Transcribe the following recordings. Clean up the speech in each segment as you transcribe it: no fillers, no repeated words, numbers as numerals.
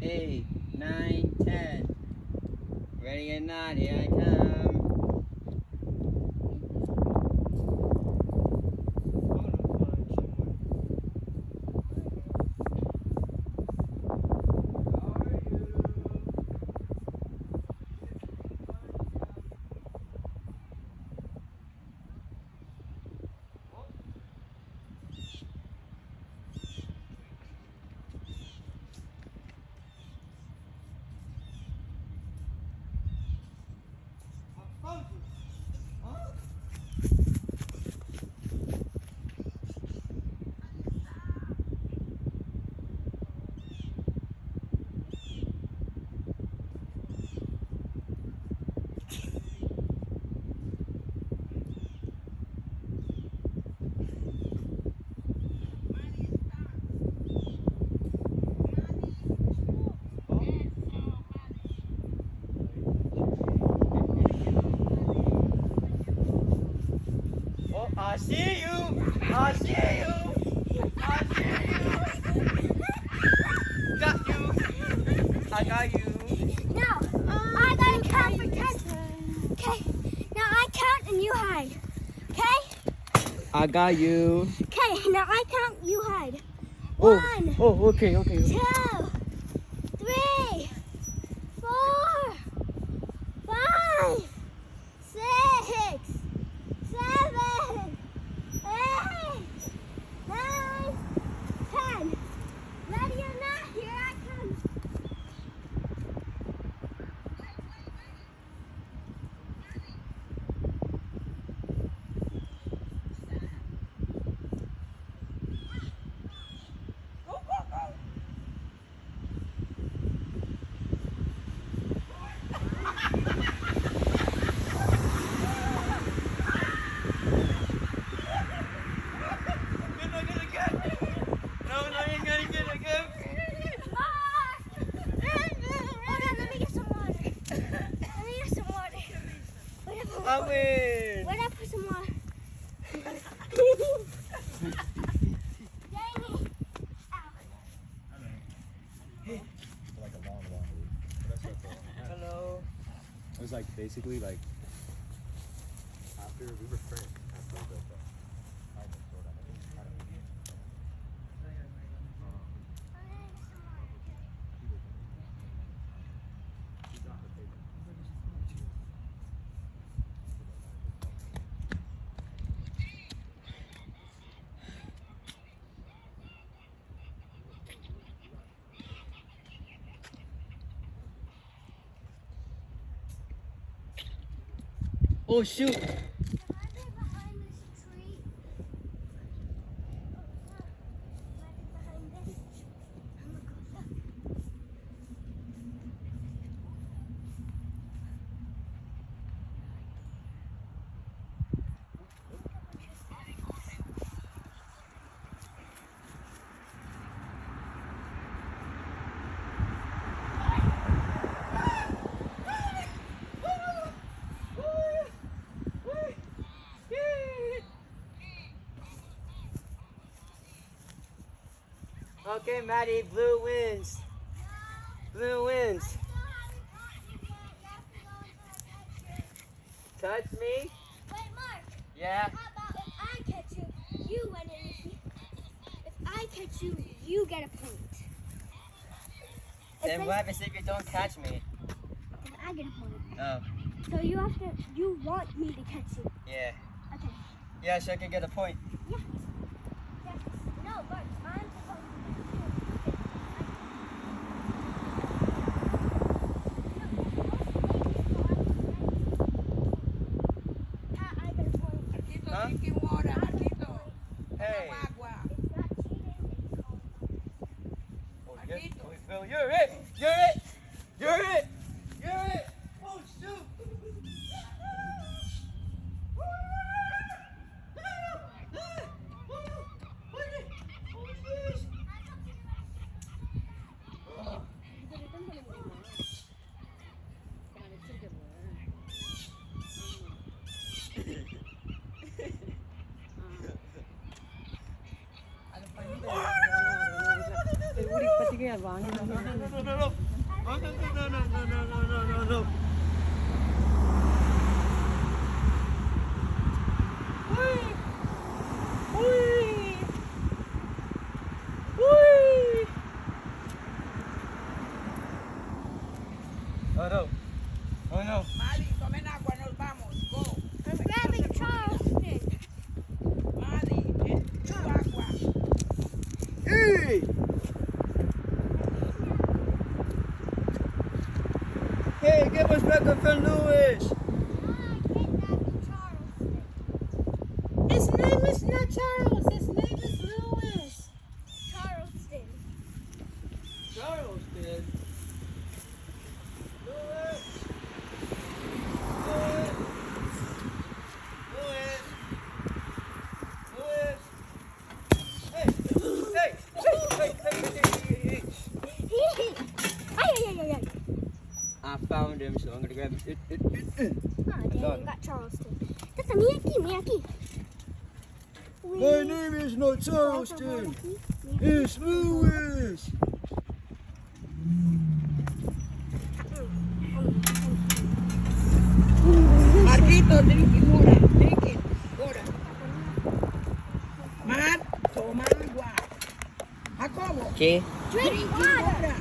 8, 9, 10. Ready or not, here I come. I see you! I see you! I see you! Got you! I got you! Now, I gotta count for 10. Okay, now I count and you hide. Okay? I got you. Okay, now I count, you hide. Oh, 1, oh, okay. 2, 3, 4, 5, 6, 7, 8, 9, 10. Ready or not, here I come. I win! Where'd I put some water? Dang it. Like a long loop. That's what the Hello. It was like basically like after we were friends after we built that. Oh, shoot! Okay, Maddie, blue wins. Blue wins. Touch me? Wait, Mark. Yeah. How about if I catch you, you win it. If I catch you, you get a point. Then what happens if you don't catch me? Then I get a point. Oh, So you want me to catch you. yeah. Okay. Yeah, so I can get a point. Yeah. Yes. No, Mark, I'm supposed to catch you. I get a point. Huh? Hey. It's not cheating. Oh, Phil, you're it! You're it! You're it! You're it! Oh, shoot! 우리 kia vắng. No, no, no, no, no, no, no. Oh, no, no, no, no, no, no, no, no, no. Ui. Ui. Ui. Oh no. Oh no. Mali, tomen agua, nos vamos. Go. I'm grabbing Charleston. Mali, tu agua. Hey. Hey, give us back up from Lewis. His name is not Charles. His name is Lewis. Charleston. Charleston. Lewis. Lewis. Lewis. Hey. Hey. Hey. Ay. I found him, so I'm gonna grab it. Oh, got dang, him. got Charleston. That's a Miyaki. My name is not Charleston. It's Lewis. Marquito, drink it, Mora. Drink it. Mora. Mar, toma agua. Jacobo, Okay. Drink water. Mora.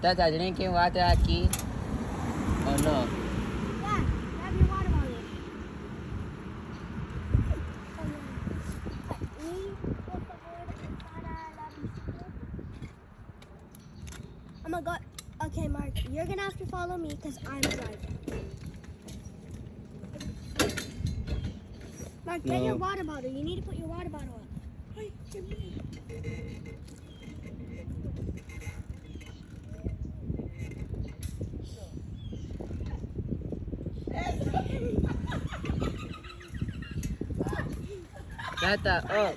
Tata, drinking water aquí? Oh no. Yeah, grab your water bottle. I'm gonna go. Okay, Mark, you're gonna have to follow me because I'm driving. Mark, get your No. water bottle. You need to put your water bottle up. Tata, oh.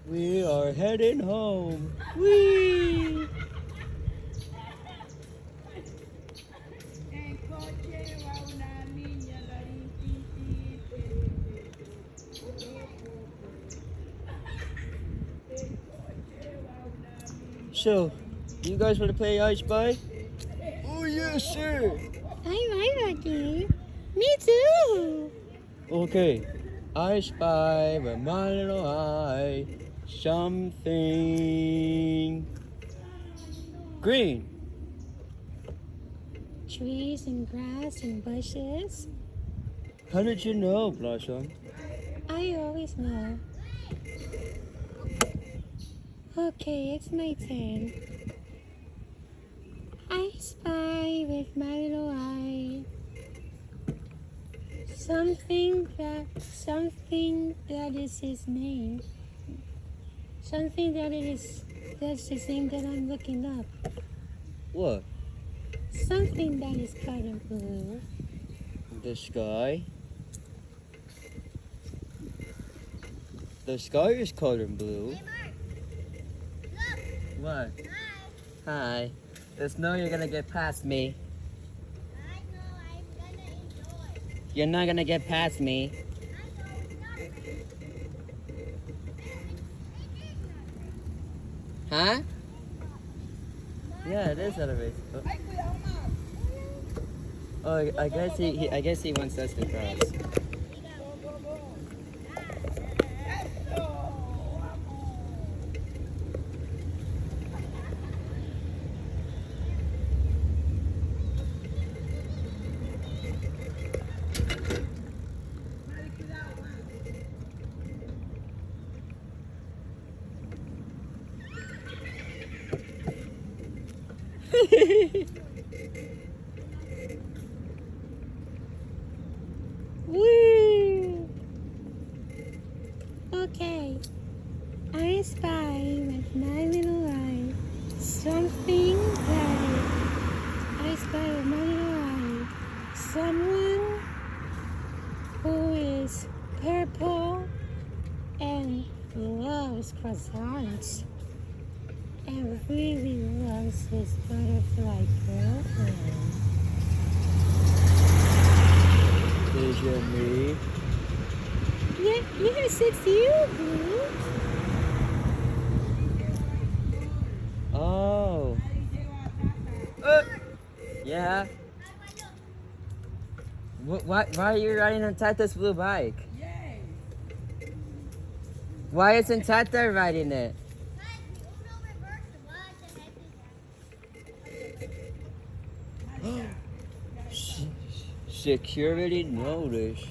We are heading home. Whee! En coche va una niña, So, you guys want to play I Spy? Oh yes, sir. I like it. Me too. Okay. I spy with my little eye something green. Trees and grass and bushes. How did you know, Blossom? I always know. Okay, it's my turn. I spy with my little eye something that is his name. Something that's his name that I'm looking up. What? Something that is color blue. The sky. The sky is colored blue. What? Hi. There's no you're gonna get past me. You're not gonna get past me. Huh? Yeah, it is at a race. Oh, I guess he wants us to cross. Woo! Okay. I spy with my little eye something by Manuel. Someone who is purple and loves croissants and really loves his butterfly girlfriend. Is it me? Yeah, yes, it's you, Blue. Oh. Yeah. Why are you riding on Tata's blue bike? Why isn't Tata riding it? Security notice.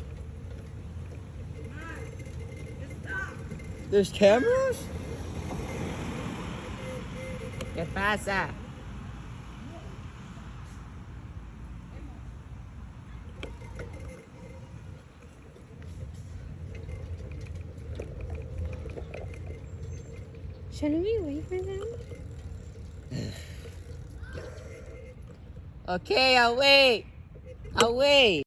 There's cameras? ¿Qué pasa? Shouldn't we wait for them? Okay, I'll wait.